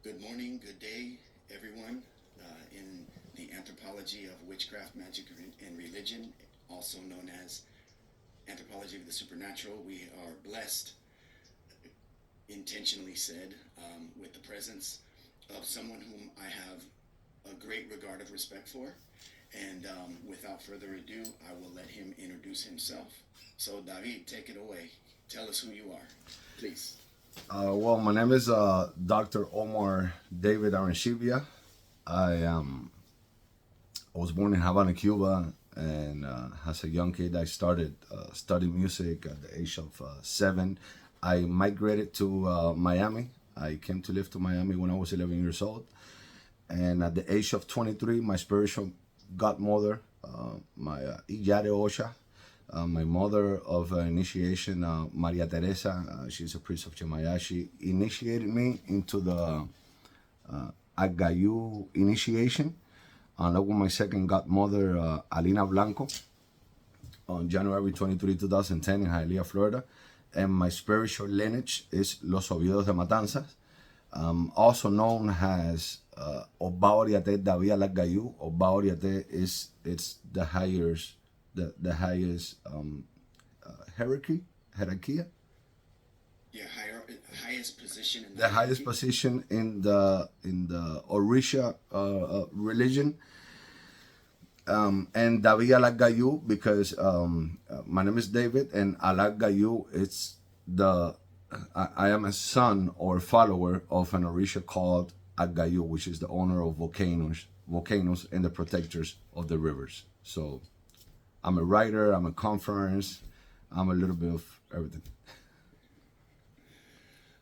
Good morning, good day, everyone. In the Anthropology of Witchcraft, Magic, and Religion, also known as Anthropology of the Supernatural, we are blessed, intentionally said, with the presence of someone whom I have a great regard of respect for. And without further ado, I will let him introduce himself. So, David, take it away. Tell us who you are, please. Well, my name is Dr. Omar David Arancibia. I I was born in Havana, Cuba, and as a young kid, I started studying music at the age of 7. I migrated to Miami. I came to live to Miami when I was 11 years old, and at the age of 23, my spiritual godmother, my Iyare Osha, my mother of initiation, Maria Teresa, she's a priest of Chimaya. She initiated me into the Agayu initiation, along with my second godmother, Alina Blanco, on January 23, 2010 in Hialeah, Florida. And my spiritual lineage is Los Oviedos de Matanzas, also known as Obaoriate Davia Lagayu. Obaoriate is it's the highest hierarchy, Yeah, highest position in the the highest hierarchy. position in the Orisha religion. And Davia Lagayu because my name is David, and Alagayu it's the I am a son or follower of an Orisha called Agayu, which is the owner of volcanoes and the protectors of the rivers. So I'm a writer, I'm a conference, I'm a little bit of everything.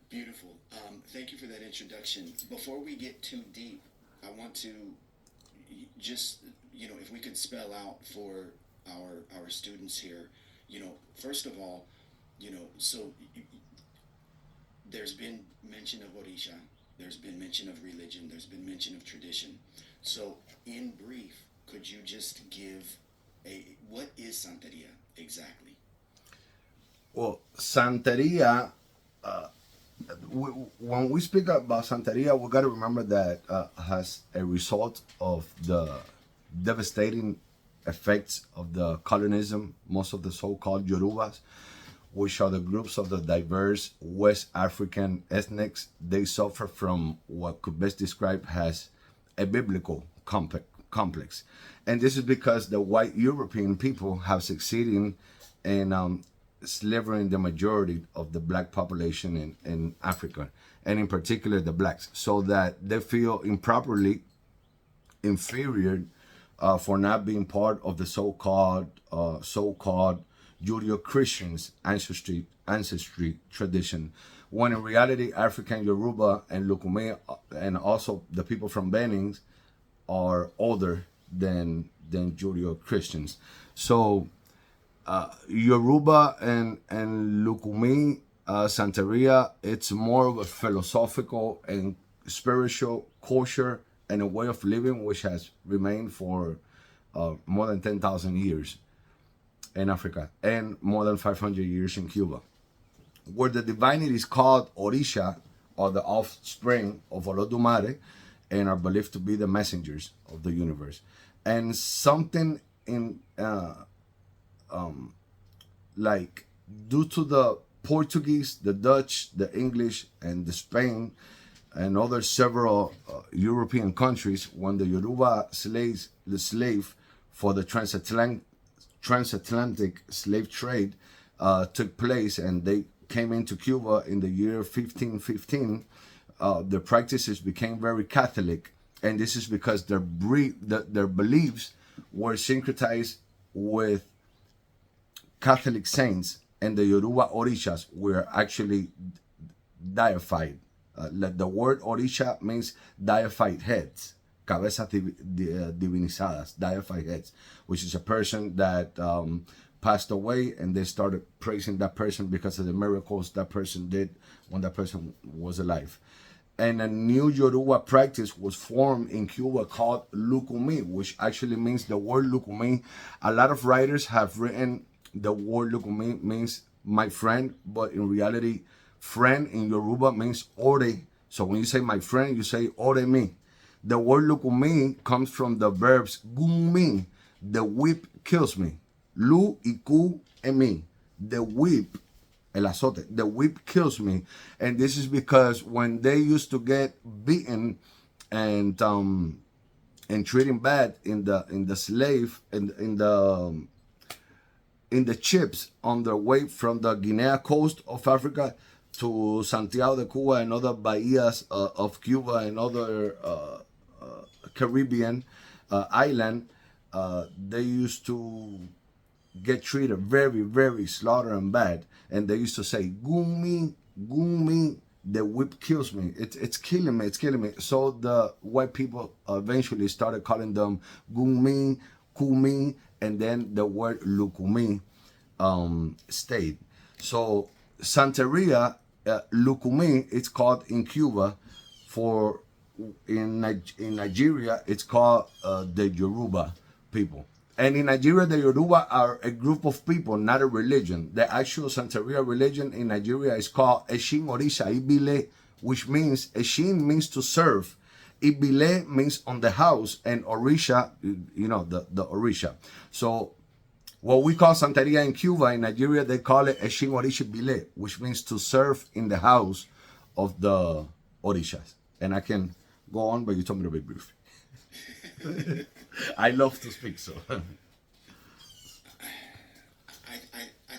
Beautiful. Thank you for that introduction. Before we get too deep, I want to just, if we could spell out for our students here, first of all, so there's been mention of Orisha, there's been mention of religion, there's been mention of tradition. So, in brief, could you just give what is Santeria exactly? Well, Santeria, when we speak about Santeria, we got to remember that as a result of the devastating effects of the colonism, most of the so-called Yorubas, which are the groups of the diverse West African ethnics, they suffer from what could best describe as a biblical complex. And this is because the white European people have succeeded in slavering the majority of the black population in Africa, and in particular the blacks, so that they feel improperly inferior for not being part of the so-called Judeo-Christians ancestry tradition, when in reality African Yoruba and Lukume and also the people from Benin are older than Judeo-Christians. So Yoruba and Lukumi, Santeria, it's more of a philosophical and spiritual culture and a way of living which has remained for more than 10,000 years in Africa and more than 500 years in Cuba, where the divinity is called Orisha, or the offspring of Olodumare, and are believed to be the messengers of the universe. And something in like due to the Portuguese, the Dutch, the English, and the Spain, and other several European countries, when the Yoruba the slave for the transatlantic slave trade took place, and they came into Cuba in the year 1515, the practices became very Catholic, and this is because their beliefs were syncretized with Catholic saints, and the Yoruba Orishas were actually deified. The word Orisha means deified heads, cabezas divinizadas, deified heads, which is a person that passed away, and they started praising that person because of the miracles that person did when that person was alive. And a new Yoruba practice was formed in Cuba called Lukumi, which actually means the word Lukumi. A lot of writers have written the word Lukumi means my friend, but in reality, friend in Yoruba means Ore, So when you say my friend, you say ore mi. The word lukumi comes from the verbs gumi. The whip kills me. Lu y ku e mi. The whip, el azote, the whip kills me. And this is because when they used to get beaten and treating bad in the slave in the ships on their way from the Guinea coast of Africa to Santiago de Cuba and other bahías of Cuba and other Caribbean island, they used to get treated very, very slaughter and bad. And they used to say, Gumi, Gumi, the whip kills me. It's killing me, it's killing me. So the white people eventually started calling them Gumi, Kumi, and then the word Lukumi stayed. So Santeria, Lukumi, it's called in Cuba. For in Nigeria, it's called the Yoruba people. And in Nigeria, the Yoruba are a group of people, not a religion. The actual Santeria religion in Nigeria is called Eshin Orisha Ibile, which means Eshin means to serve. Ibile means on the house, and Orisha, you know, the Orisha. So what we call Santeria in Cuba, in Nigeria, they call it Eshin Orisha Ibile, which means to serve in the house of the Orishas. And I can go on, but you told me to be brief. I love to speak, so. I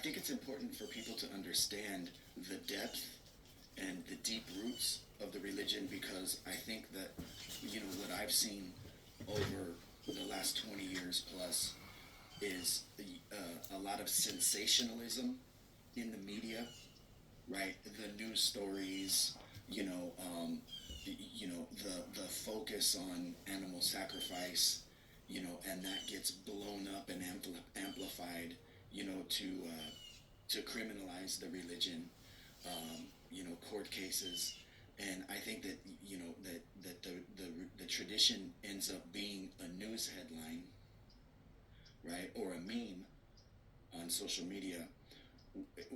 think it's important for people to understand the depth and the deep roots of the religion, because I think that, you know, what I've seen over the last 20 years plus is a lot of sensationalism in the media, right? The news stories, you know, the focus on animal sacrifice, you know, and that gets blown up and amplified, you know, to criminalize the religion, you know, court cases. And I think that, you know, that the tradition ends up being a news headline, right, or a meme on social media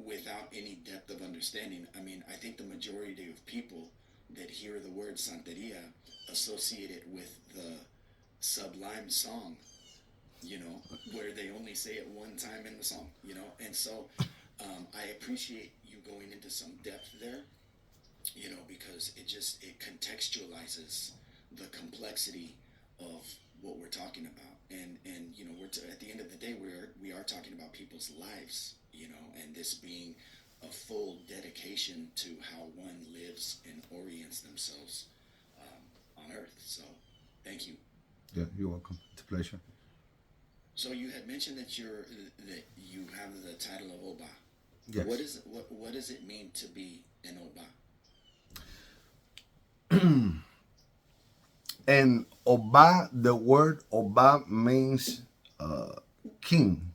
without any depth of understanding. I mean, I think the majority of people that hear the word Santeria associate it with the Sublime song, you know, where they only say it one time in the song, you know. And so I appreciate you going into some depth there, you know, because it contextualizes the complexity of what we're talking about. And you know, at the end of the day, we are talking about people's lives, you know, and this being a full dedication to how one lives and orients themselves on Earth. So, thank you. Yeah, you're welcome. It's a pleasure. So you had mentioned that you have the title of Oba. Yes. What does it mean to be an Oba? And Oba, the word Oba means king.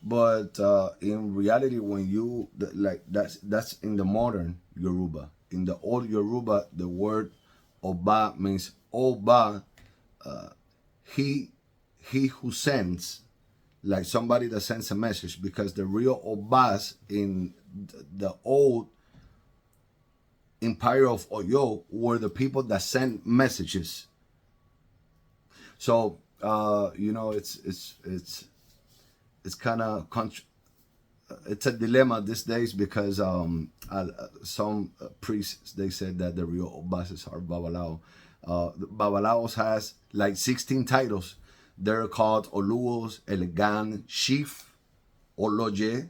But in reality, when you like that's in the modern Yoruba. In the old Yoruba, the word Oba means Oba, he who sends, like somebody that sends a message. Because the real Obas in the old empire of Oyo were the people that sent messages. So you know, it's kind of it's a dilemma these days, because some priests, they said that the real Obases are Babalao. Babalaos has like 16 titles. They're called Oluos, Elegan, Chief, Oloje,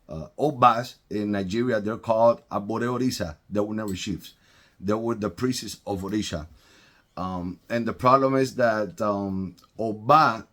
Obas. In Nigeria, they're called Abore Orisa. They were never chiefs. They were the priests of Orisha. And the problem is that Oba,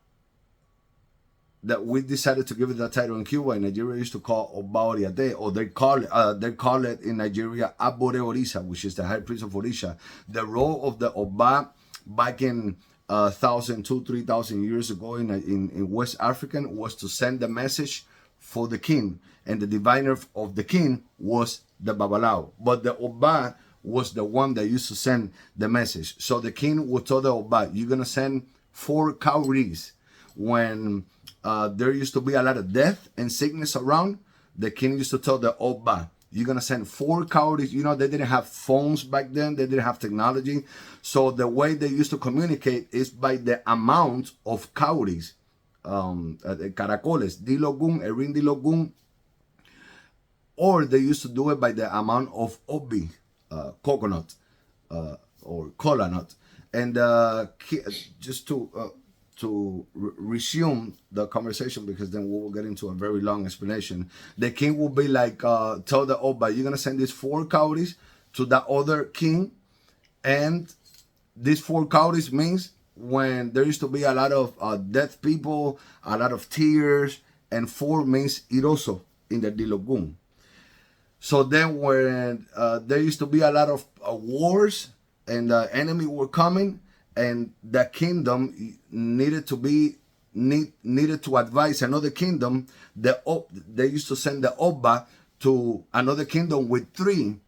that we decided to give it that title in Cuba. In Nigeria, used to call Oba Oriate, or they call it in Nigeria Abore Orisa, which is the high priest of Orisha. The role of the Oba back in 1,000, 2,000, 3,000 years ago in West African was to send the message for the king, and the diviner of the king was the Babalao. But the Oba was the one that used to send the message. So the king would tell the Oba, you're gonna send 4 cowries. When there used to be a lot of death and sickness around, the king used to tell the Oba, You're gonna send 4 cowries. You know, they didn't have phones back then. They didn't have technology. So the way they used to communicate is by the amount of cowries, caracoles, dilogun, erin dilogun, or they used to do it by the amount of obi, coconut, or cola nut. And just to resume the conversation, because then we will get into a very long explanation. The king will be like, tell the oba, you're gonna send these 4 cowries to the other king, and these 4 cowries means when there used to be a lot of dead people, a lot of tears, and 4 means iroso in the dilogun. So then when there used to be a lot of wars and the enemy were coming, and the kingdom needed to advise another kingdom, they used to send the Oba to another kingdom with 3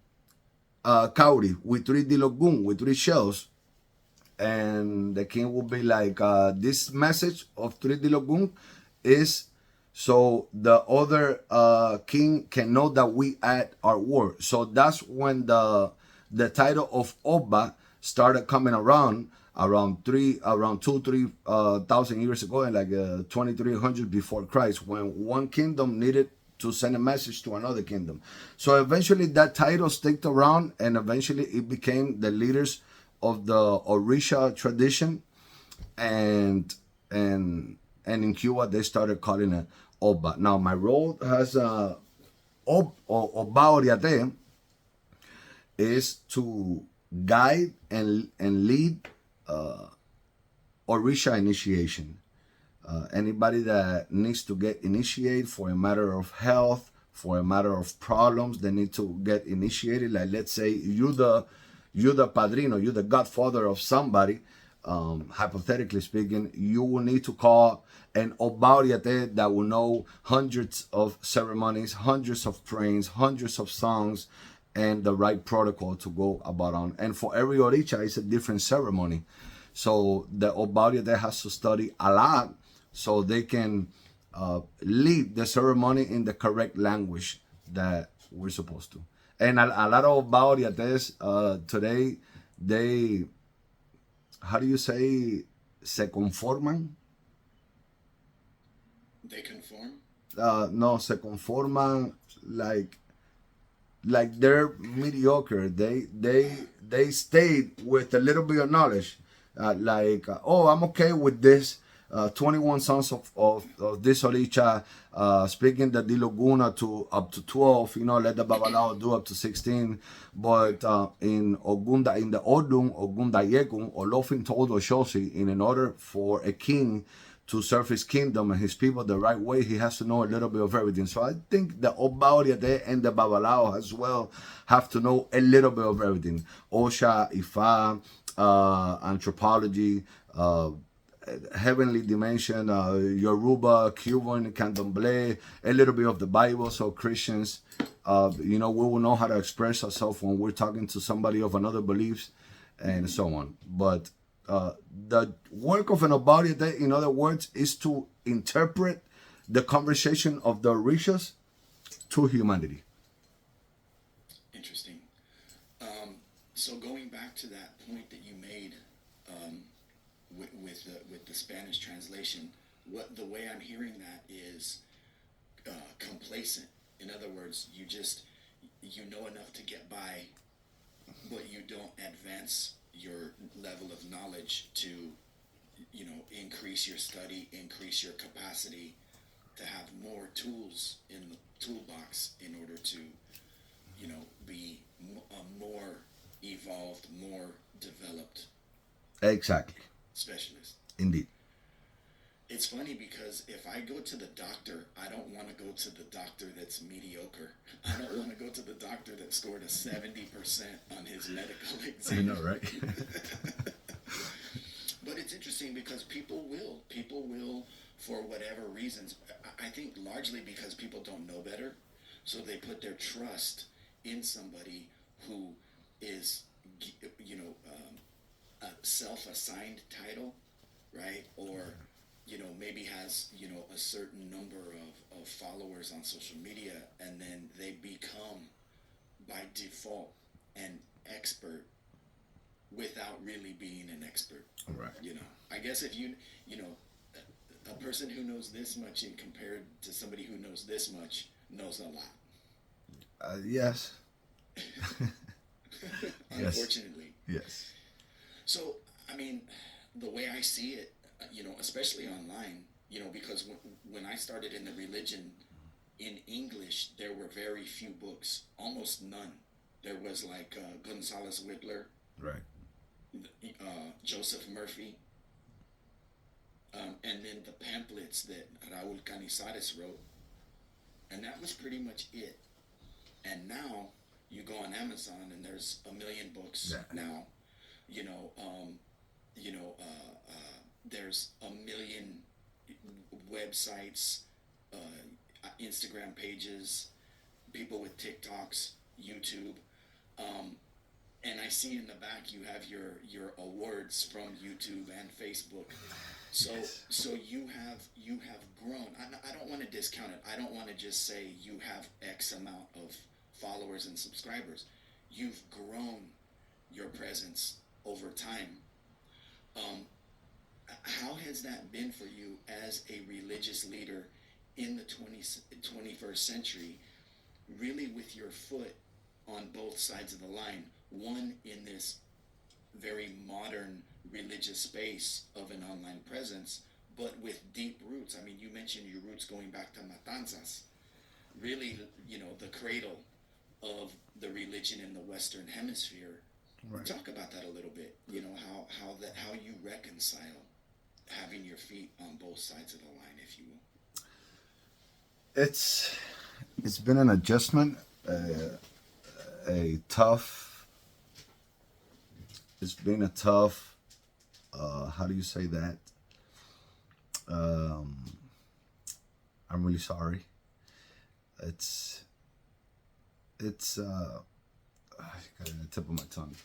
kauri, with 3 dilogun, with 3 shells. And the king will be like, this message of 3 dilogun is so the other king can know that we at our war. So that's when the title of Oba started coming around 2-3,000 years ago, and like 2300 before Christ, when one kingdom needed to send a message to another kingdom. So eventually that title stuck around, and eventually it became the leaders of the Orisha tradition, and in Cuba they started calling it Oba. Now my role has Oba Oriate is to guide and lead Orisha initiation. Anybody that needs to get initiated for a matter of health, for a matter of problems, they need to get initiated. Like, let's say you're the padrino, you're the godfather of somebody, hypothetically speaking, you will need to call an Obauriate that will know hundreds of ceremonies, hundreds of prayers, hundreds of songs, and the right protocol to go about on. And for every Oricha, it's a different ceremony. So the Obauriate has to study a lot so they can lead the ceremony in the correct language that we're supposed to. And a lot of Bauriates today, they, how do you say, se conforman? They conform? No, se conforman, like they're mediocre. They stayed with a little bit of knowledge. Oh, I'm okay with this. 21 songs of this Oricha, speaking the Diloguna to up to 12, let the Babalao do up to 16. But in Ogunda, in the Odun, Ogunda Yekun, Olofin told Oshosi, in order for a king to serve his kingdom and his people the right way, he has to know a little bit of everything. So I think the Obauria and the Babalao as well have to know a little bit of everything. Osha, Ifa, Anthropology, heavenly dimension, Yoruba, Cuban, Candomblé, a little bit of the Bible. So Christians, we will know how to express ourselves when we're talking to somebody of another beliefs, and so on. But the work of an Obauria, in other words, is to interpret the conversation of the Orishas to humanity. Interesting. So going back to that point that you made, with the Spanish translation, the way I'm hearing that is complacent. In other words, you know enough to get by, but you don't advance your level of knowledge to increase your study, increase your capacity to have more tools in the toolbox in order to be a more evolved, more developed Exactly. specialist. Indeed. It's funny because if I go to the doctor, I don't want to go to the doctor that's mediocre. I don't want to go to the doctor that scored a 70% on his medical exam. I know, right? But it's interesting because people will, for whatever reasons, I think largely because people don't know better, so they put their trust in somebody who is, a self-assigned title, right? Or, maybe has, a certain number of followers on social media, and then they become by default an expert without really being an expert. Right. You know, I guess if you know, a person who knows this much and compared to somebody who knows this much knows a lot. Yes. Yes. Unfortunately. Yes. So, I mean, the way I see it, you know, especially online, you know, because when I started in the religion in English, there were very few books, almost none. There was like Gonzalez Whitler, Right. Joseph Murphy, and then the pamphlets that Raúl Canizares wrote, and that was pretty much it. And now you go on Amazon and there's a million books now. You know, there's a million websites, Instagram pages, people with TikToks, YouTube, and I see in the back you have your awards from YouTube and Facebook. So so you have grown. I don't want to discount it. I don't want to just say you have X amount of followers and subscribers. You've grown your presence over time. How has that been for you as a religious leader in the 21st century, really with your foot on both sides of the line, one in this very modern religious space of an online presence, but with deep roots? I mean, you mentioned your roots going back to Matanzas, really, you know, the cradle of the religion in the Western Hemisphere. Right. Talk about that a little bit. You know, how you reconcile having your feet on both sides of the line, if you will. It's been an adjustment, a tough. It's been a tough. How do you say that? I'm really sorry. It's. I got it on the tip of my tongue.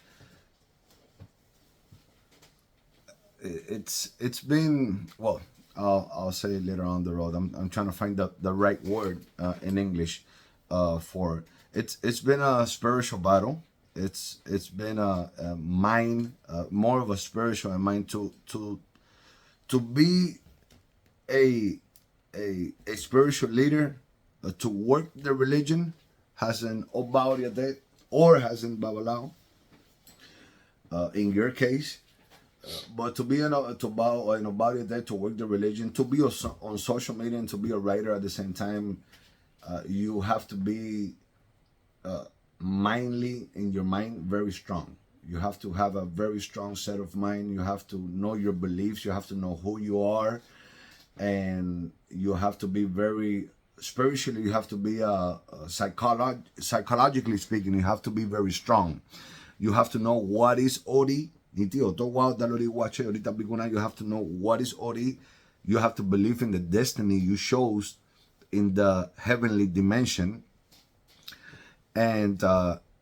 It's been, well, I'll say it later on the road. I'm trying to find the right word in English for it. It's been a spiritual battle. It's been a mind, more of a spiritual and mind to be a spiritual leader, to work the religion hasn't obaudiate or hasn't babalao. In your case. But to be to bow in a body there, to work the religion, to be on social media and to be a writer at the same time, you have to be mindly in your mind very strong. You have to have a very strong set of mind. You have to know your beliefs. You have to know who you are, and you have to be very spiritually. You have to be psychologically speaking. You have to be very strong. You have to know what is Odi. You have to know what is Ori. You have to believe in the destiny you chose in the heavenly dimension. And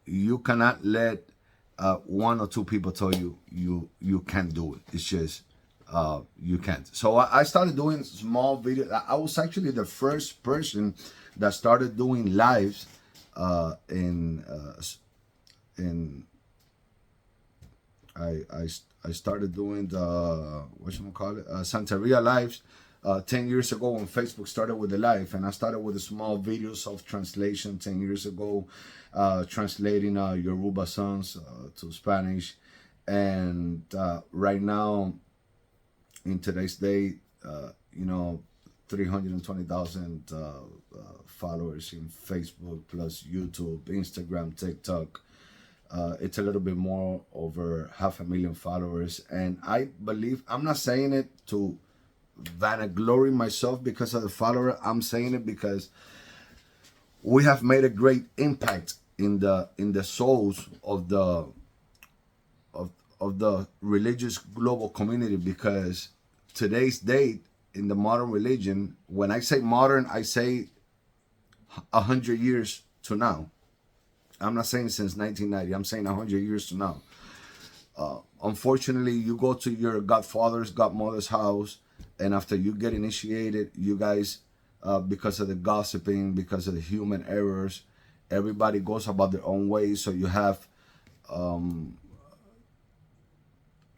you cannot let one or two people tell you can't do it. It's just you can't. So I started doing small videos. I was actually the first person that started doing lives in I started doing the Santeria lives 10 years ago when Facebook started with the live, and I started with the small videos of translation 10 years ago, translating Yoruba songs to Spanish, and right now in today's day, 320,000 followers in Facebook plus YouTube, Instagram, TikTok. It's a little bit more over 500,000 followers, and I believe, I'm not saying it to vanaglory myself because of the follower. I'm saying it because we have made a great impact in the souls of the religious global community, because today's date in the modern religion, when I say modern, I say 100 years to now. I'm not saying since 1990. I'm saying 100 years to now. Unfortunately, you go to your godfather's, godmother's house, and after you get initiated, you guys, because of the gossiping, because of the human errors, everybody goes about their own way. So you have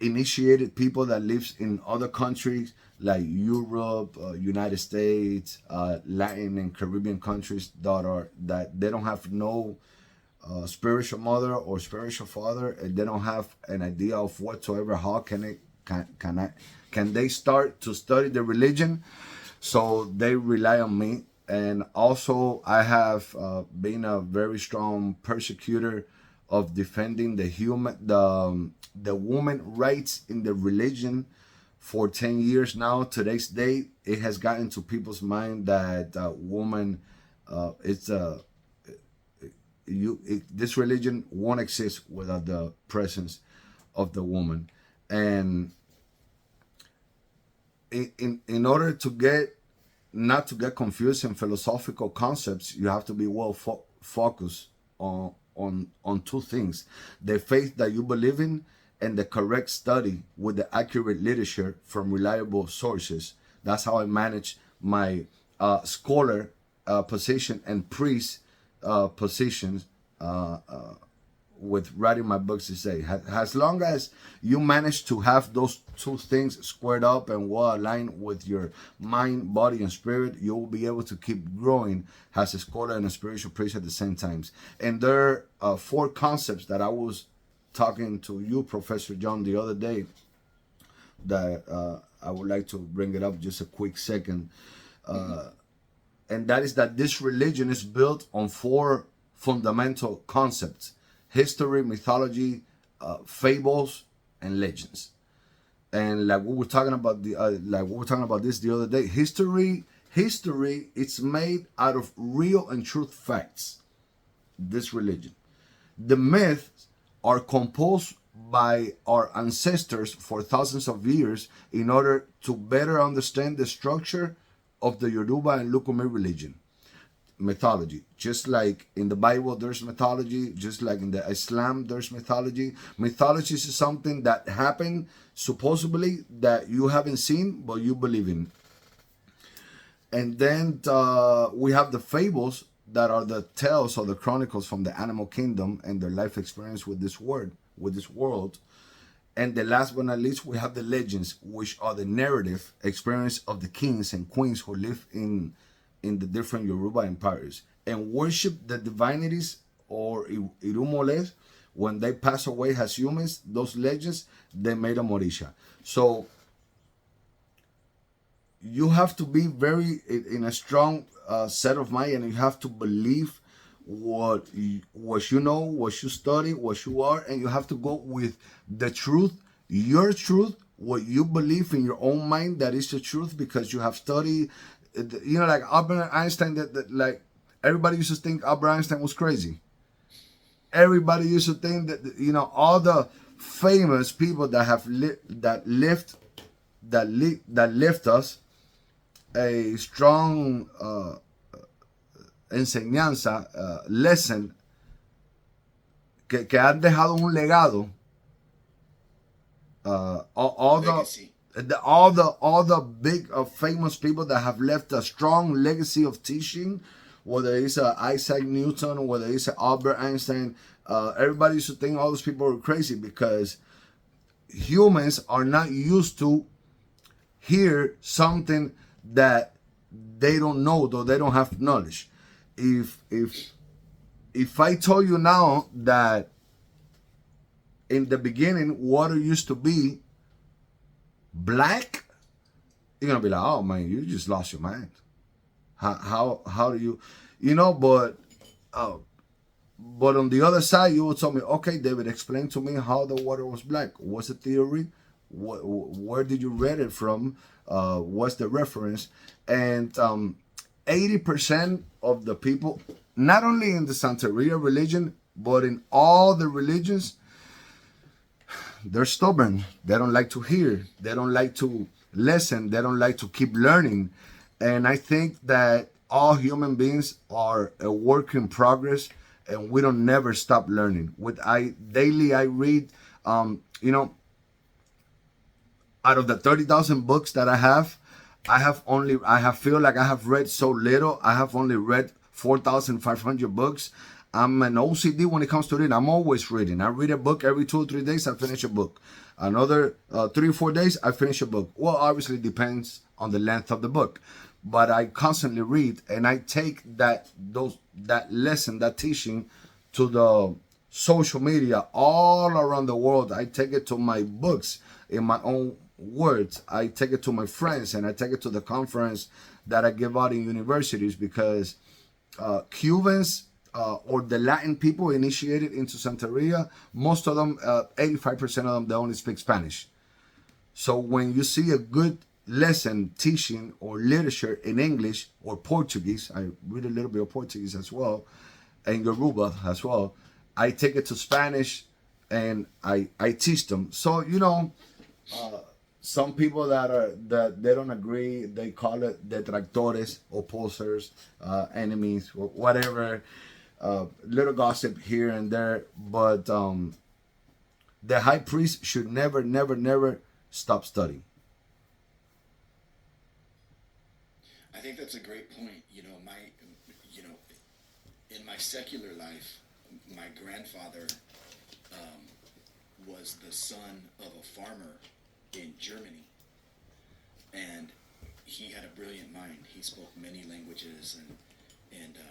initiated people that lives in other countries like Europe, United States, Latin and Caribbean countries that they don't have no spiritual mother or spiritual father, and they don't have an idea of whatsoever how can they start to study the religion. So they rely on me. And also I have been a very strong persecutor of defending the woman rights in the religion for 10 years now. Today's date, it has gotten to people's mind that woman this religion won't exist without the presence of the woman. And in order to get not to get confused in philosophical concepts, you have to be well focused on two things: the faith that you believe in and the correct study with the accurate literature from reliable sources. That's how I manage my scholar position and priest positions with writing my books to say. As long as you manage to have those two things squared up and well aligned with your mind, body, and spirit, you will be able to keep growing as a scholar and a spiritual priest at the same times. And there are 4 concepts that I was talking to you, Professor John, the other day, that I would like to bring it up just a quick second. And that is that this religion is built on 4 fundamental concepts: history, mythology, fables, and legends. And like we were talking about this the other day, history it's made out of real and truth facts. This religion, the myths are composed by our ancestors for thousands of years in order to better understand the structure of the Yoruba and Lukumi religion. Mythology, just like in the Bible there's mythology, just like in the Islam there's mythology. Mythology is something that happened supposedly that you haven't seen but you believe in. And then we have the fables, that are the tales or the chronicles from the animal kingdom and their life experience with this world. And the last but not least, we have the legends, which are the narrative experience of the kings and queens who live in the different Yoruba empires and worship the divinities or Irumoles. When they pass away as humans, those legends, they made a Morisha. So you have to be very in a strong set of mind, and you have to believe what you know, what you study, what you are, and you have to go with the truth, your truth, what you believe in your own mind that is the truth, because you have studied. You know, like Albert Einstein, that like everybody used to think Albert Einstein was crazy. Everybody used to think that, you know, all the famous people that have left us a strong enseñanza, lesson, que han dejado un legado. All the big famous people that have left a strong legacy of teaching, whether it's Isaac Newton, whether it's Albert Einstein, everybody used to think all those people were crazy because humans are not used to hear something that they don't know, though they don't have knowledge. If I told you now that in the beginning water used to be black, you're gonna be like, oh man, you just lost your mind. How do you know? But on the other side, you would tell me, okay, David, explain to me how the water was black. What's the theory? Where did you read it from? What's the reference? And 80% of the people, not only in the Santeria religion, but in all the religions, they're stubborn. They don't like to hear. They don't like to listen. They don't like to keep learning. And I think that all human beings are a work in progress, and we don't never stop learning. Daily I read, out of the 30,000 books that I feel like I have read so little. I have only read 4,500 books. I'm an OCD when it comes to reading. I'm always reading. I read a book every 2 or 3 days. I finish a book. Another 3 or 4 days, I finish a book. Well, obviously, it depends on the length of the book, but I constantly read, and I take that lesson, that teaching, to the social media all around the world. I take it to my books in my own words. I take it to my friends, and I take it to the conference that I give out in universities, because Cubans or the Latin people initiated into Santeria, most of them, 85% of them, they only speak Spanish. So when you see a good lesson teaching or literature in English or Portuguese, I read a little bit of Portuguese as well, and Yoruba as well, I take it to Spanish and I teach them. So, some people that they don't agree, they call it detractores, opposers, enemies, whatever. Little gossip here and there, but the high priest should never stop studying. I think that's a great point. In my secular life, my grandfather was the son of a farmer in Germany, and he had a brilliant mind. He spoke many languages, and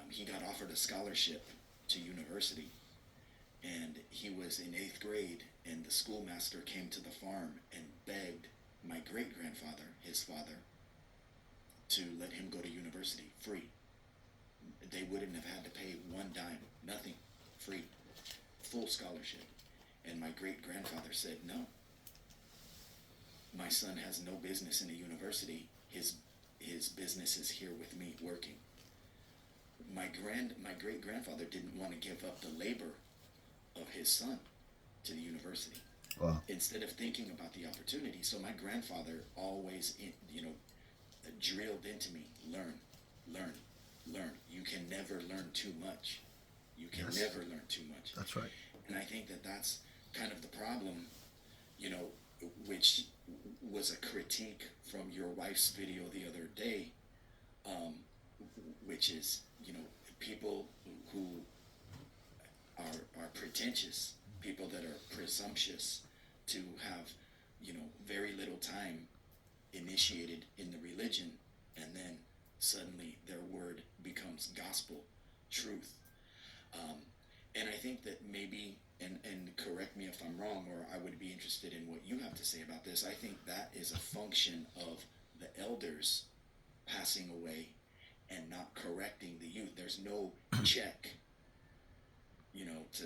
he got offered a scholarship to university. And he was in 8th grade, and the schoolmaster came to the farm and begged my great grandfather, his father, to let him go to university free. They wouldn't have had to pay one dime, nothing, free, full scholarship. And my great grandfather said, no, my son has no business in a university. His business is here with me working. My great grandfather didn't want to give up the labor of his son to the university. Wow. Instead of thinking about the opportunity. So my grandfather always, drilled into me, learn. You can never learn too much. You can Yes. never learn too much. That's right. And I think that that's kind of the problem, which was a critique from your wife's video the other day, which is, people who are pretentious, people that are presumptuous to have, very little time initiated in the religion, and then suddenly their word becomes gospel truth. And I think that maybe, and correct me if I'm wrong, or I would be interested in what you have to say about this, I think that is a function of the elders passing away and not correcting the youth. There's no check, to,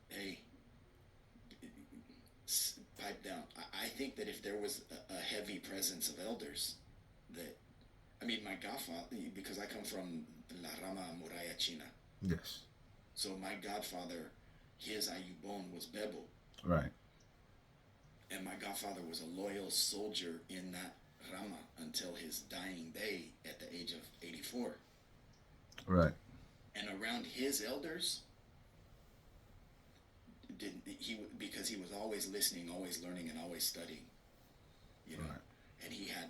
hey, pipe down. I think that if there was a heavy presence of elders, my godfather, because I come from La Rama Muralla China. Yes. So my godfather, his ayubon was Bebo. Right. And my godfather was a loyal soldier in that Rama until his dying day at the age of 84. Right. And around his elders, because he was always listening, always learning, and always studying. Right. And he had,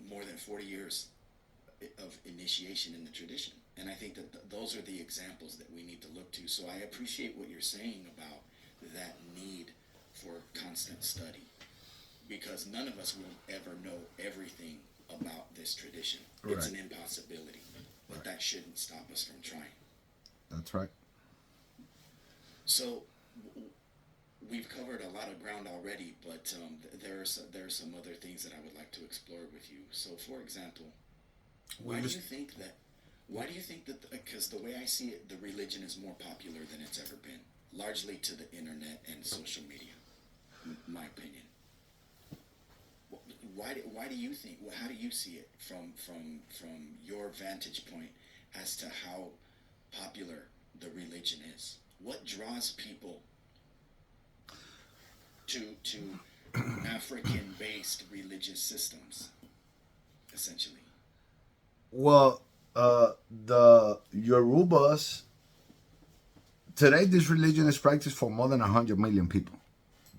more than 40 years of initiation in the tradition. And I think that those are the examples that we need to look to. So I appreciate what you're saying about that need for constant study, because none of us will ever know everything about this tradition. Right. It's an impossibility, but that shouldn't stop us from trying. That's right. So we've covered a lot of ground already, but there are some other things that I would like to explore with you. So, for example, why do you think that, because the way I see it, the religion is more popular than it's ever been, largely to the internet and social media, my opinion. Why do you think, how do you see it from your vantage point as to how popular the religion is? What draws people to African-based religious systems, essentially? Well, the Yorubas, today this religion is practiced for more than 100 million people.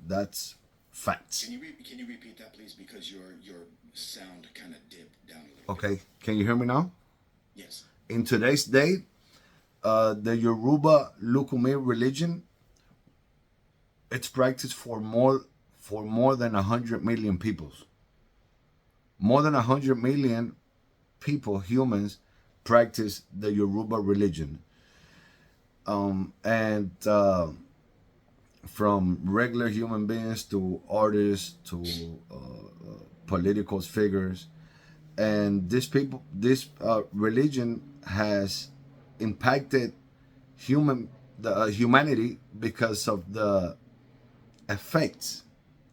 That's facts. Can you repeat that, please? Because your sound kind of dipped down a little bit. Okay, can you hear me now? Yes. In today's day, The Yoruba Lukumi religion, it's practiced for more than 100 million peoples. More than 100 million people, humans, practice the Yoruba religion. And from regular human beings to artists to political figures, and this religion has impacted humanity because of the effects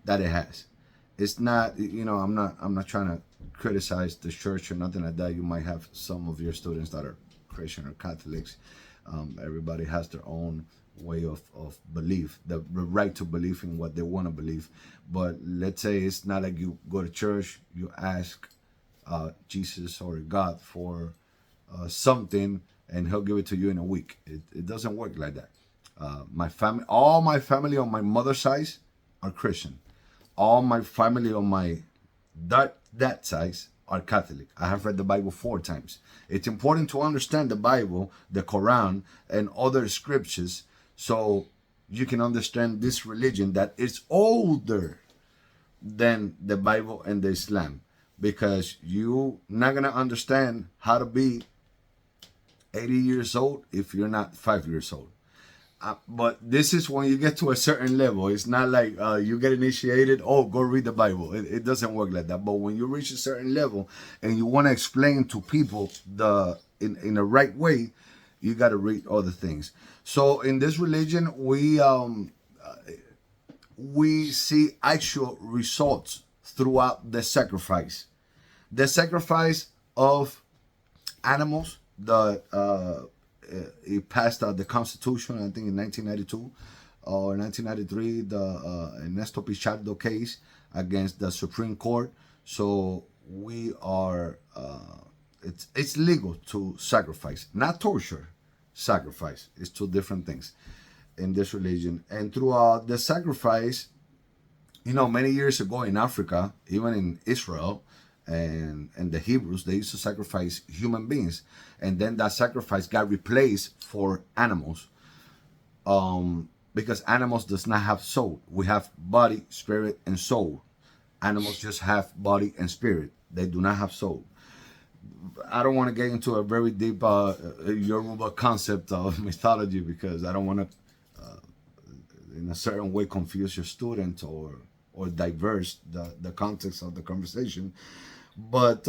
that it has. It's not, I'm not trying to criticize the church or nothing like that. You might have some of your students that are Christian or Catholics. Everybody has their own way of belief, the right to believe in what they want to believe. But let's say it's not like you go to church, you ask Jesus or God for something, and He'll give it to you in a week. It doesn't work like that. All my family on my mother's side are Christian. All my family on my that side are Catholic. I have read the Bible 4 times. It's important to understand the Bible, the Quran, and other scriptures, so you can understand this religion that is older than the Bible and the Islam, because you're not gonna understand how to be 80 years old if you're not 5 years old. But this is when you get to a certain level. It's not like you get initiated, oh, go read the Bible. It doesn't work like that. But when you reach a certain level and you want to explain to people in the right way, you got to read other things. So in this religion, we see actual results throughout the sacrifice. The sacrifice of animals. It passed the Constitution, I think, in 1992 or 1993, the Ernesto Pichardo case against the Supreme Court. So we are, it's legal to sacrifice, not torture. Sacrifice is two different things in this religion. And throughout the sacrifice, many years ago in Africa, even in Israel, and the Hebrews, they used to sacrifice human beings, and then that sacrifice got replaced for animals, because animals does not have soul. We have body, spirit, and soul. Animals just have body and spirit. They do not have soul. I don't want to get into a very deep Yoruba concept of mythology, because I don't want to, in a certain way, confuse your student or diverse the context of the conversation. But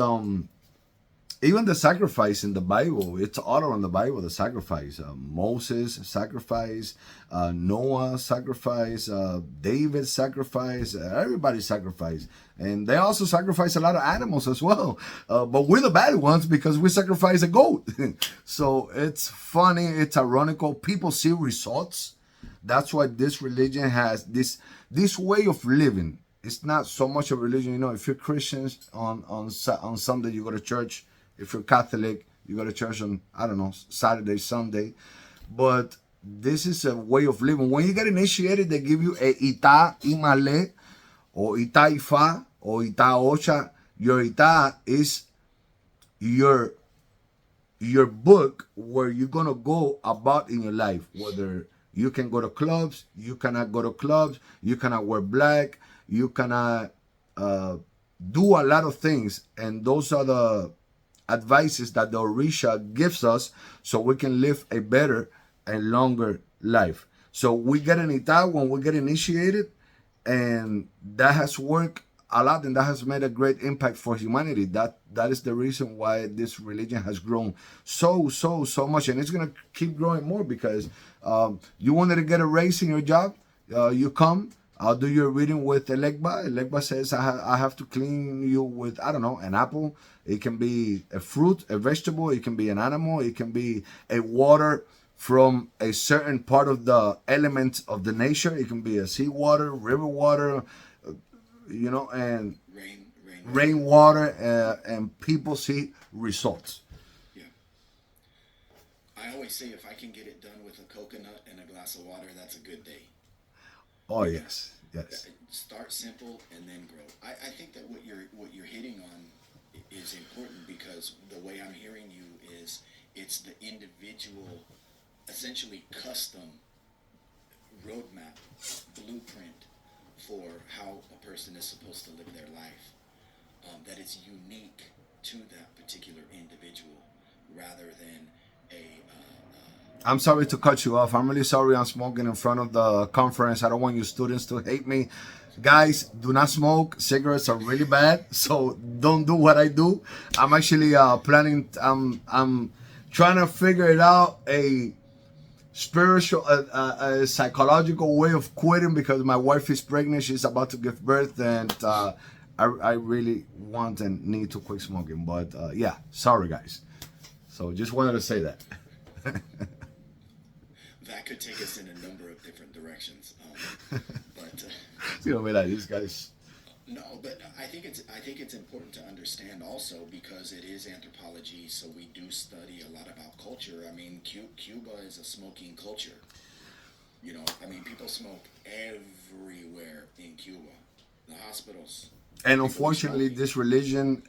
even the sacrifice in the Bible, it's all on the Bible. The sacrifice, Moses sacrifice, Noah sacrifice, David sacrifice, everybody sacrifice, and they also sacrifice a lot of animals as well. But we're the bad ones because we sacrifice a goat. So it's funny, it's ironical. People see results. That's why this religion has this way of living. It's not so much a religion. If you're Christians, on Sunday you go to church. If you're Catholic, you go to church on, I don't know, Saturday, Sunday. But this is a way of living. When you get initiated, they give you a Ita Imale or Ita Ifa or Ita Ocha. Your Ita is your book where you're going to go about in your life. Whether you can go to clubs, you cannot go to clubs, you cannot wear black, you cannot do a lot of things. And those are the advices that the Orisha gives us so we can live a better and longer life. So we get an ita when we get initiated, and that has worked a lot, and that has made a great impact for humanity. That is the reason why this religion has grown so much, and it's gonna keep growing more, because you wanted to get a raise in your job, you come. I'll do your reading with Elegba. Elegba says I have to clean you with, I don't know, an apple. It can be a fruit, a vegetable. It can be an animal. It can be a water from a certain part of the element of the nature. It can be a seawater, river water, and rainwater, and people see results. Yeah. I always say if I can get it done with a coconut and a glass of water, that's a good day. Oh yes. Start simple and then grow. I think that what you're hitting on is important, because the way I'm hearing you is it's the individual essentially custom roadmap, blueprint for how a person is supposed to live their life, that is unique to that particular individual rather than a I'm sorry to cut you off. I'm really sorry I'm smoking in front of the conference. I don't want you students to hate me. Guys, do not smoke. Cigarettes are really bad, so don't do what I do. I'm actually planning. I'm trying to figure it out a spiritual, a psychological way of quitting because my wife is pregnant. She's about to give birth, and I really want and need to quit smoking. But yeah, sorry guys. So just wanted to say that. that could take us in a number of different directions. But You know, like these guys. no, but I think it's important to understand also because it is anthropology, so we do study a lot about culture. I mean, Cuba is a smoking culture. You know, I mean, people smoke everywhere in Cuba. The hospitals. And People are unfortunately, smoking. this religion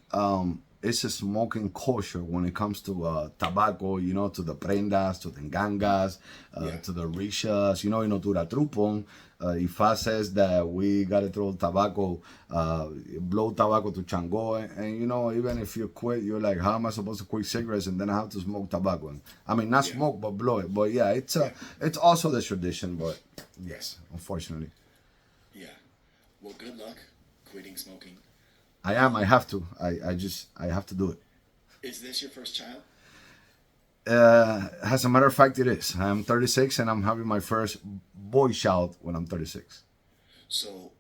is a smoking culture when it comes to tobacco, you know, to the prendas, to the gangas, Yeah, to the rishas, you know, to the trupon. Ifa says that we gotta throw tobacco, blow tobacco to Chango, and you know, even if you quit, you're like, how am I supposed to quit cigarettes and then I have to smoke tobacco? I mean, not yeah, smoke, but blow it. But yeah, yeah, it's also the tradition. But yes, unfortunately, yeah. Well, good luck quitting smoking. I am. I have to. I have to do it. Is this your first child? As a matter of fact, it is. I'm 36 and I'm having my first boy child when I'm 36. So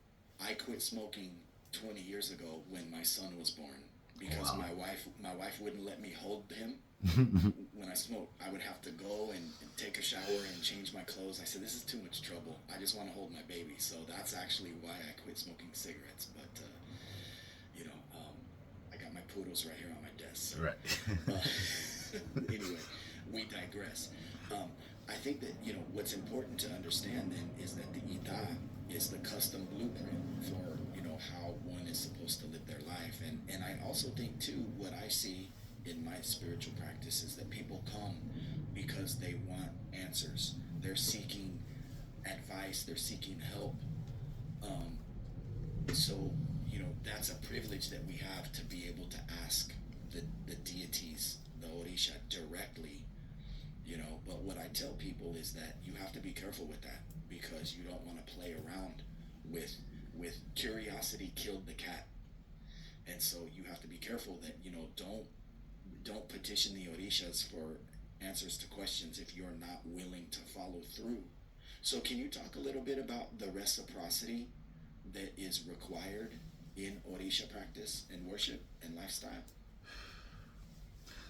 I quit smoking 20 years ago when my son was born because Wow. my wife wouldn't let me hold him when I smoked. I would have to go and take a shower and change my clothes. I said, this is too much trouble. I just want to hold my baby. So that's actually why I quit smoking cigarettes. But I got my poodles right here on my desk. So Right. anyway, we digress. I think that what's important to understand then is that the ita is the custom blueprint for how one is supposed to live their life, and I also think too what I see in my spiritual practice is that people come because they want answers. They're seeking advice. They're seeking help. Um, so that's a privilege that we have to be able to ask the deities, the orisha, directly. But what I tell people is that you have to be careful with that because you don't want to play around with curiosity killed the cat. And so you have to be careful that don't petition the orishas for answers to questions if you're not willing to follow through. So can you talk a little bit about the reciprocity that is required in orisha practice and worship and lifestyle?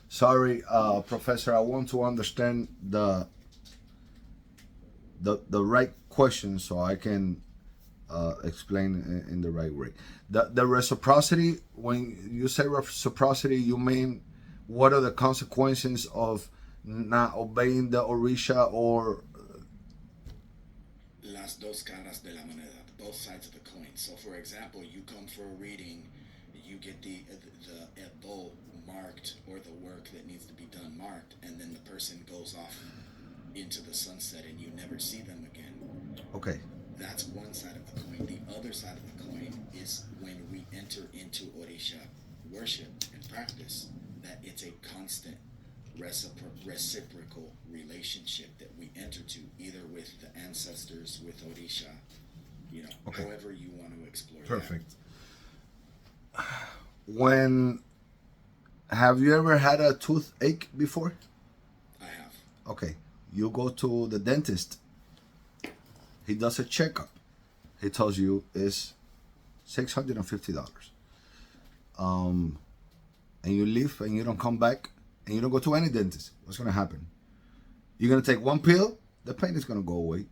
Sorry, Professor. I want to understand the right question so I can explain in the right way. The reciprocity. When you say reciprocity, you mean what are the consequences of not obeying the orisha or Las dos caras de la moneda, both sides of the coin. So, for example, you come for a reading, you get the bowl marked or the work that needs to be done marked, and then the person goes off into the sunset and you never see them again. okay? That's one side of the coin. The other side of the coin is when we enter into Orisha worship and practice, that it's a constant reciprocal relationship that we enter to, either with the ancestors, with Orisha, Okay. however you want to explore Perfect. When have you ever had a toothache before? that. I have. Okay, you go to the dentist. He does a checkup. He tells you it's $650. And you leave and you don't come back and you don't go to any dentist. What's gonna happen? You're gonna take one pill. The pain is gonna go away.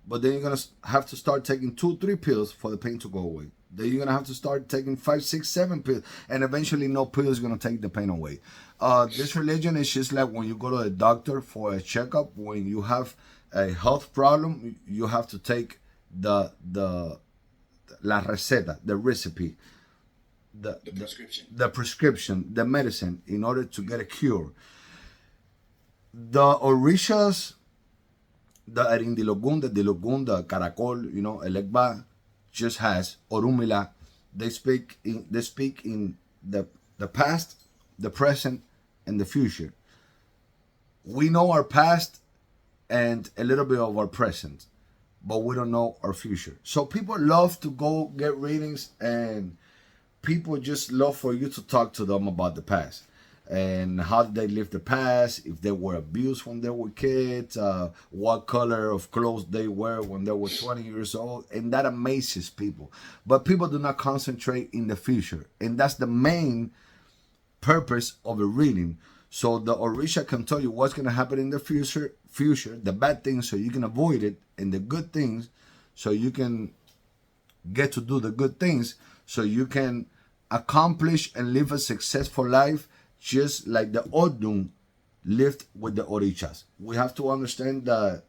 But then you're gonna have to start taking 2, 3 pills for the pain to go away. Then you're gonna have to start taking 5, 6, 7 pills, and eventually no pill is gonna take the pain away. This religion is just like when you go to a doctor for a checkup. When you have a health problem, you have to take the la receta, the recipe, The prescription. the prescription, the medicine in order to get a cure. The orishas the Arindilogunda, Dilogunda, Caracol, Elegba just has Orumila. They speak in the past, the present, and the future. We know our past and a little bit of our present, but we don't know our future. So people love to go get readings, and people just love for you to talk to them about the past and how did they live the past, if they were abused when they were kids, what color of clothes they wear when they were 20 years old, and that amazes people. But people do not concentrate in the future, and that's the main purpose of a reading. So the Orisha can tell you what's going to happen in the future, the bad things so you can avoid it, and the good things so you can get to do the good things, so you can accomplish and live a successful life, just like the Odun lived with the Orishas. We have to understand that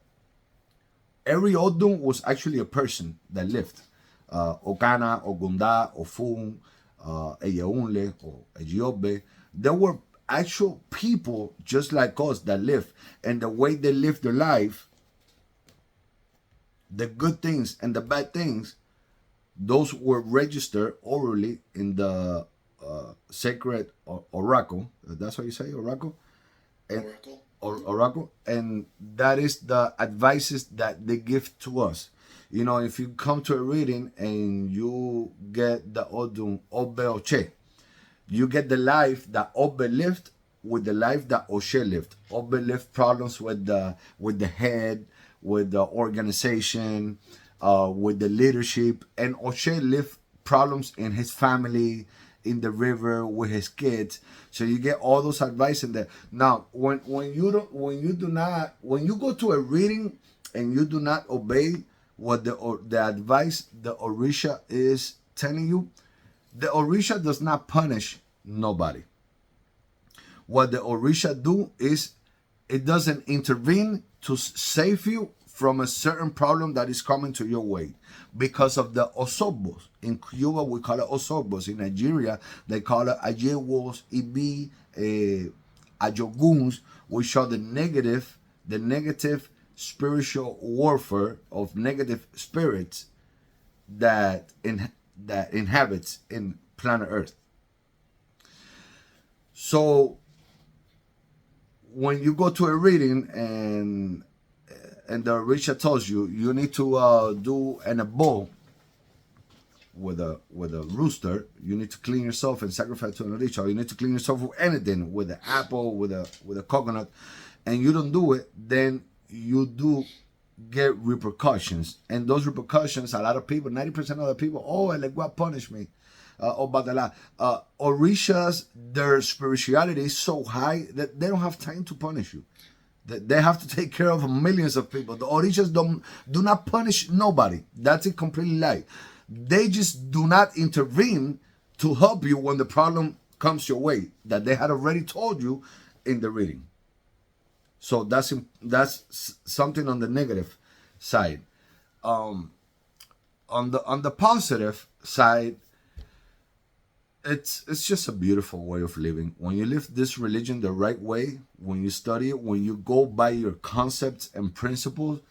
every Odun was actually a person that lived. Okana, Ogunda, Ofun, Eyeunle, or Ejiobe. There were actual people just like us that lived. And the way they lived their life, the good things and the bad things, those were registered orally in the sacred oracle. That's what you say, oracle? And, oracle. And that is the advices that they give to us. If you come to a reading and you get the Odun Obe Oche, you get the life that Obe lived with the life that Oshe lived. Obe lived problems with the head, with the organization, with the leadership, and Oshe lived problems in his family, in the river, with his kids. So you get all those advice in there. Now, when you go to a reading and you do not obey what the advice the Orisha is telling you, the Orisha does not punish nobody. What the Orisha do is it doesn't intervene to save you from a certain problem that is coming to your way because of the Osobos. In Cuba, we call it Osobos. In Nigeria, they call it Ajewos, Ibi, Ajoguns, which are the negative spiritual warfare of negative spirits that inhabits in planet Earth. So when you go to a reading and the Orisha tells you need to do a bowl with a rooster, you need to clean yourself and sacrifice to an Orisha, or you need to clean yourself with anything, with an apple, with a coconut, and you don't do it, then you do get repercussions. And those repercussions, a lot of people, 90% of the people, Elegua punish me. Orishas, their spirituality is so high that they don't have time to punish you. They have to take care of millions of people. The Orishas do not punish nobody. That's a completely lie. They just do not intervene to help you when the problem comes your way that they had already told you in the reading. So that's something on the negative side. On the positive side, it's just a beautiful way of living. When you live this religion the right way, when you study it, when you go by your concepts and principles,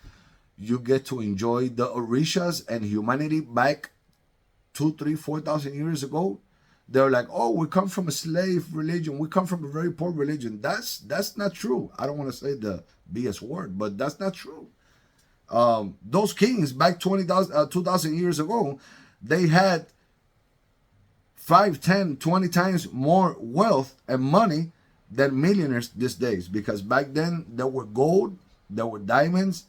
you get to enjoy the Orishas and humanity back 2,000, 3,000, 4,000 years ago. They're like, we come from a slave religion. We come from a very poor religion. That's not true. I don't want to say the BS word, but that's not true. Those kings back 2,000 years ago, they had 5, 10, 20 times more wealth and money than millionaires these days, because back then there were gold, there were diamonds,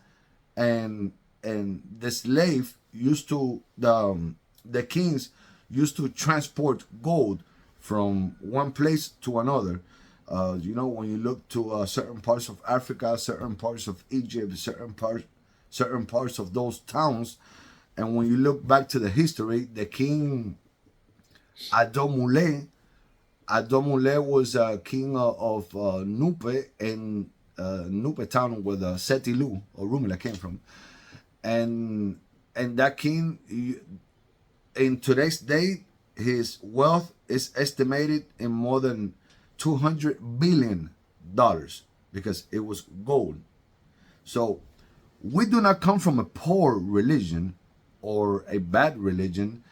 and the slave used to the kings used to transport gold from one place to another. When you look to certain parts of Africa, certain parts of Egypt, certain parts of those towns, and when you look back to the history, the king Adomule was king of Nupe, and Nupe town where the Setilu or Rumila came from, and that king, in today's day, his wealth is estimated in more than $200 billion because it was gold. So we do not come from a poor religion or a bad religion.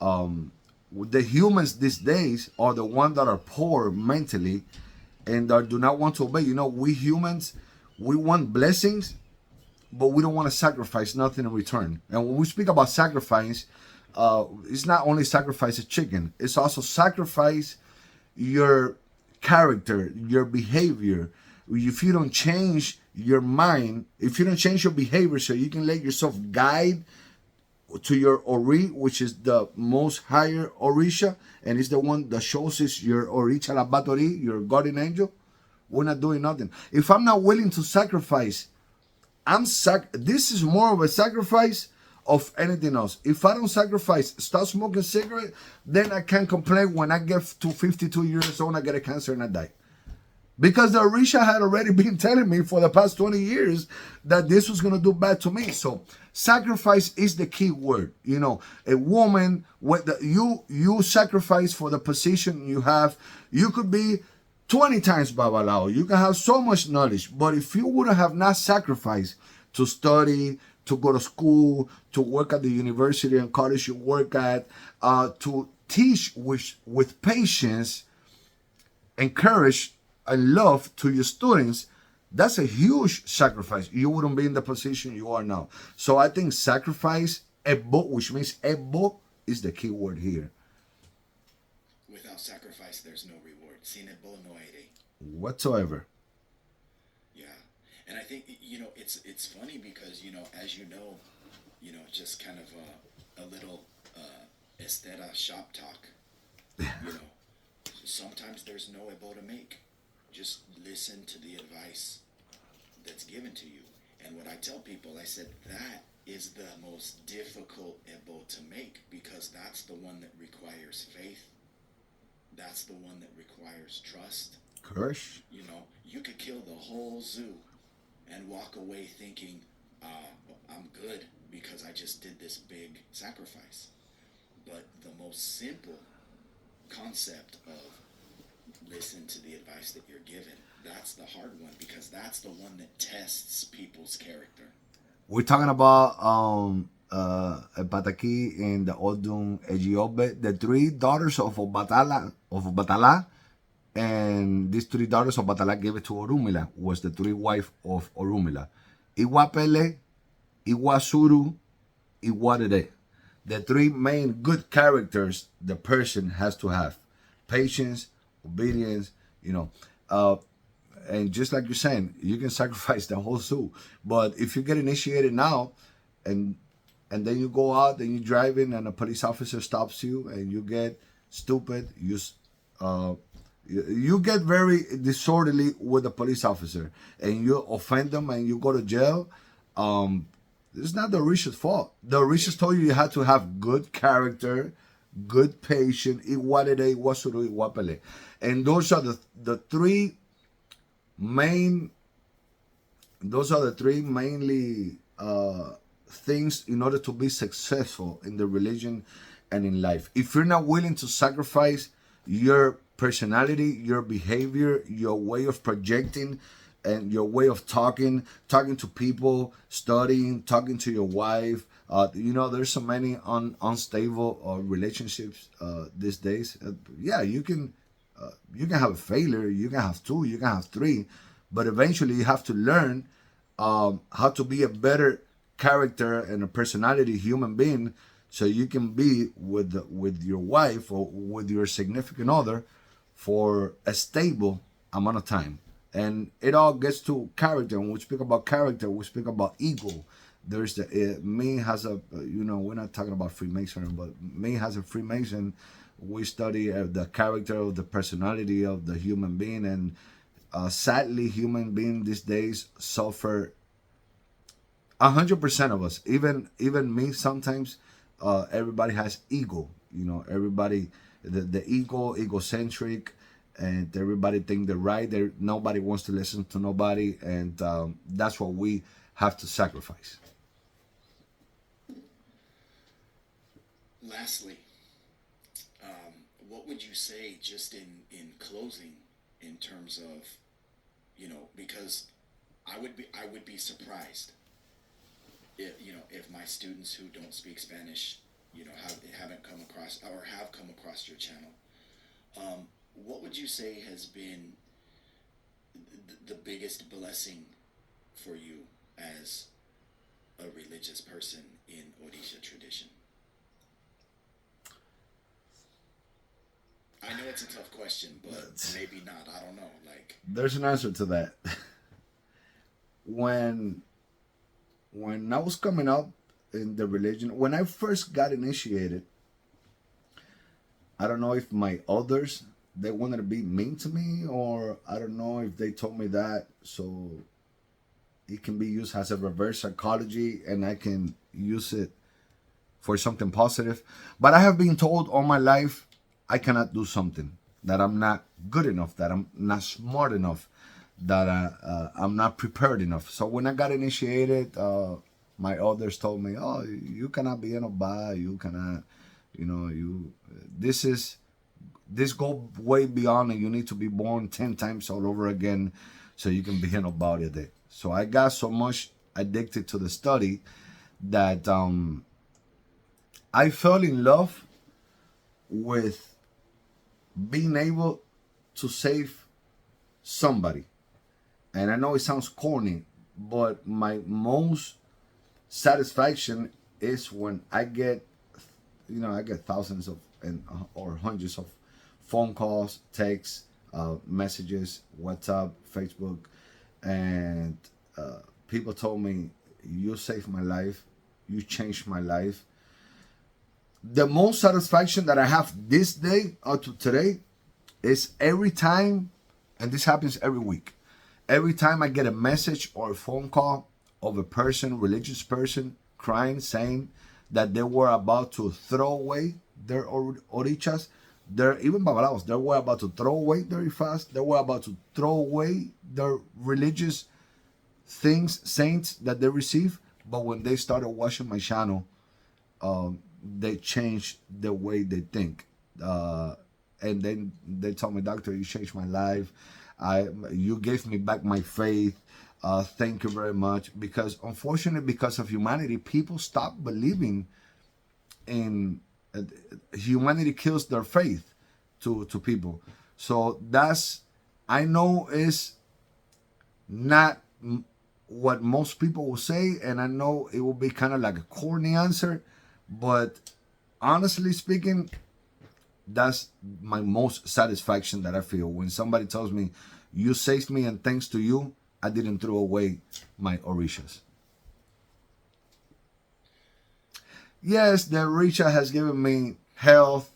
The humans these days are the ones that are poor mentally and that do not want to obey. We humans, we want blessings, but we don't want to sacrifice nothing in return. And when we speak about sacrifice, it's not only sacrifice a chicken, it's also sacrifice your character, your behavior. If you don't change your mind, if you don't change your behavior so you can let yourself guide to your Ori, which is the most higher Orisha, and it's the one that shows us your Oricha Labatori, your guardian angel, we're not doing nothing. If I'm not willing to sacrifice, this is more of a sacrifice of anything else. If I don't sacrifice, start smoking cigarette, then I can't complain when I get to 52 years old, I get a cancer and I die. Because the Orisha had already been telling me for the past 20 years that this was going to do bad to me. So sacrifice is the key word. A woman, you sacrifice for the position you have. You could be 20 times Babalao. You can have so much knowledge. But if you would have not sacrificed to study, to go to school, to work at the university and college you work at, to teach with patience, encourage, and love to your students, that's a huge sacrifice. You wouldn't be in the position you are now. So I think sacrifice, ebo, which means ebo, is the key word here. Without sacrifice, there's no reward. Sin ebo no aire. Whatsoever. Yeah, and I think it's funny because as just kind of a little Estera shop talk. Sometimes there's no ebo to make. Just listen to the advice that's given to you. And what I tell people, I said, that is the most difficult ebo to make because that's the one that requires faith. That's the one that requires trust. Courage. You could kill the whole zoo and walk away thinking, I'm good because I just did this big sacrifice. But the most simple concept of listen to the advice that you're given, that's the hard one because that's the one that tests people's character. We're talking about Pataki and the Odun Ejiobe, the three daughters of Batala, and these three daughters of Batala gave it to Orunmila, was the three wife of Orunmila. Iwapele, Iwasuru, Iwadede. The three main good characters the person has to have: patience, obedience, and just like you're saying, you can sacrifice the whole zoo. But if you get initiated now, and then you go out and you're driving, and a police officer stops you, and you get stupid, you get very disorderly with a police officer, and you offend them, and you go to jail. It's not the Orisha's fault. The Orishas told you had to have good character, good patience, Iwadede, Iwasuru, Iwapele. And those are the three mainly things in order to be successful in the religion and in life. If you're not willing to sacrifice your personality, your behavior, your way of projecting, and your way of talking to people, studying, talking to your wife. There's so many unstable relationships these days. You can have a failure, you can have two, you can have three, but eventually you have to learn how to be a better character and a personality human being, so you can be with your wife or with your significant other for a stable amount of time. And it all gets to character. When we speak about character, we speak about ego. There's me has a, we're not talking about Freemason, but me has a Freemason. We study the character of the personality of the human being, and sadly, human beings these days suffer. 100% of us, even me, sometimes everybody has ego. Everybody, the egocentric, and everybody think they're right. Nobody wants to listen to nobody, and that's what we have to sacrifice. Lastly, what would you say, just in closing, in terms of, because I would be surprised if my students who don't speak Spanish, haven't come across or have come across your channel, what would you say has been the biggest blessing for you as a religious person in Odisha tradition? I know it's a tough question, but maybe not. I don't know. Like, there's an answer to that. when I was coming up in the religion, when I first got initiated, I don't know if my elders, they wanted to be mean to me, or I don't know if they told me that so it can be used as a reverse psychology and I can use it for something positive. But I have been told all my life I cannot do something, that I'm not good enough, that I'm not smart enough, that I'm not prepared enough. So when I got initiated, my elders told me, "Oh, you cannot be an Oba. You cannot, this go way beyond, and you need to be born 10 times all over again so you can be an Oba today." So I got so much addicted to the study that I fell in love with being able to save somebody. And I know it sounds corny, but my most satisfaction is when I get thousands of or hundreds of phone calls, texts, messages, WhatsApp, Facebook, and people told me, "You saved my life, you changed my life." The most satisfaction that I have this day up to today is every time, and this happens every week, every time I get a message or a phone call of a person, religious person, crying, saying that they were about to throw away their orichas, even babalaos, they were about to throw away their ifas, they were about to throw away their religious things, saints that they receive. But when they started watching my channel, they changed the way they think. And then they told me, "Doctor, you changed my life. You gave me back my faith. Thank you very much." Because unfortunately, because of humanity, people stop believing in humanity kills their faith to people. So I know is not what most people will say, and I know it will be kind of like a corny answer, but honestly speaking, that's my most satisfaction that I feel when somebody tells me, "You saved me, and thanks to you, I didn't throw away my orishas." Yes, the orisha has given me health,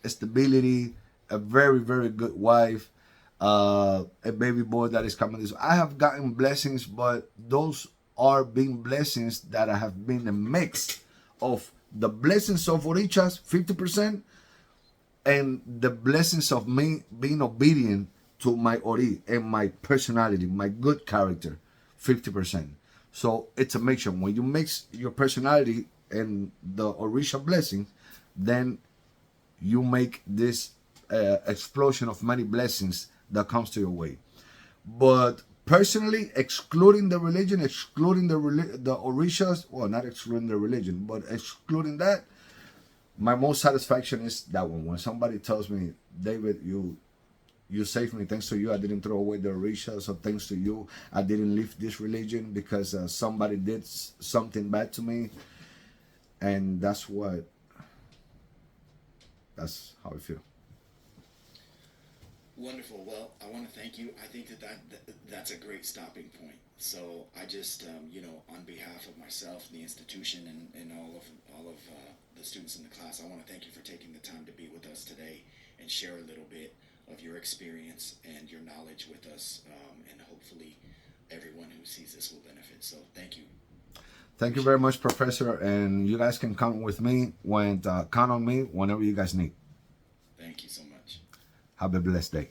stability, a very, very good wife, a baby boy that is coming. I have gotten blessings, but those are being blessings that I have been a mix of the blessings of orishas, 50%, and the blessings of me being obedient to my ori and my personality, my good character, 50%. So it's a mixture. When you mix your personality and the orisha blessings, then you make this explosion of many blessings that comes to your way. But personally, excluding the religion, excluding the orishas, well, not excluding the religion, but excluding that, my most satisfaction is that one. When somebody tells me, "David, you saved me. Thanks to you, I didn't throw away the orishas. So thanks to you, I didn't leave this religion because somebody did something bad to me." And that's how I feel. Wonderful. Well, I want to thank you. I think that's a great stopping point. So I just, on behalf of myself, the institution, and all of the students in the class, I want to thank you for taking the time to be with us today and share a little bit of your experience and your knowledge with us, and hopefully everyone who sees this will benefit. So thank you. Thank you very much, Professor, and you guys can count on me whenever you guys need. Thank you so much. Have a blessed day.